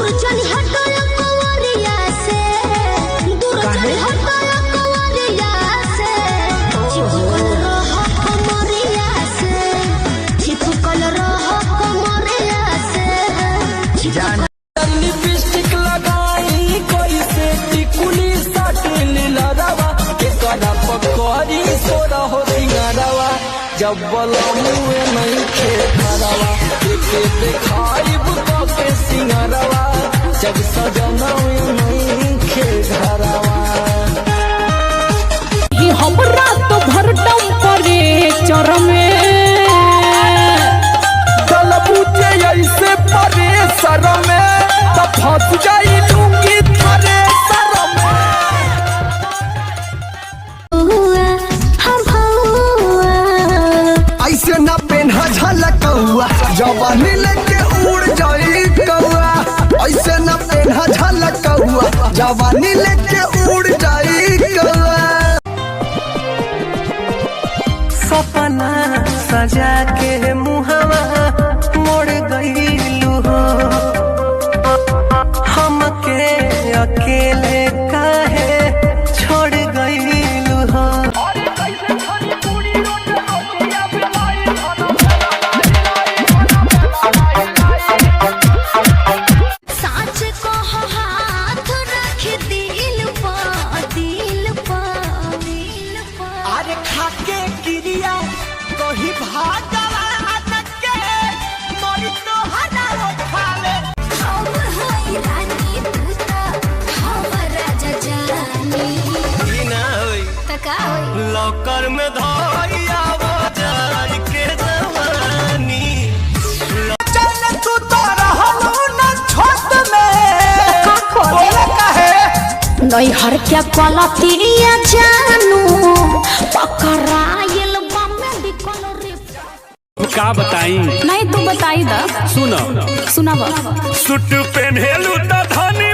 दूर चली हटो कंवरिया से, दूर चली हटो कंवरिया से, चिपकल रहो कमरिया से, चिपकल रहो कमरिया से। लिपस्टिक लगाई कैसे टिकुली साटिल लड़वा एकरा पकड़ी सोरा हो सिंगारवा जब बलमुए नहीं खेतरवा एके देखाइब के सिंगारवा जब सजनवे नहीं खेतरवा। हमरा तो भरदम परे चरमे गलबूचे ऐसे परे सर में तब फंस जाई लूंगी थारे सर में। ऐसे न पेन्हा झलकौआ जवानी लेके उड़ जाई कौआ, ऐसे न पेन्हा झलकौआ जवानी लेके उड़ जाई कौआ। सपना सजा के मुहवा मोड़ गईलू हो हमके अकेले काहे छोड़ गईलू हो। साँच को हाथ रख दिल पा, दिल पा, दिल पा। अरे खाके गिरिया कहीं भागवा के मोरी तो हजारो खाले। हम हई रानी तू ता हमरा जजानी, ना होई त का होई लॉकर में धोइया बजाई के जवानी। चल तू तो रहलू न छोट में बोले काहे नैहर क्या कलतिया जानू पकड़ाइल बम्मे बिकल रे। का बताई नहीं तू बताई दा। सुनो सुनावा। सूट पहनेलू त धनी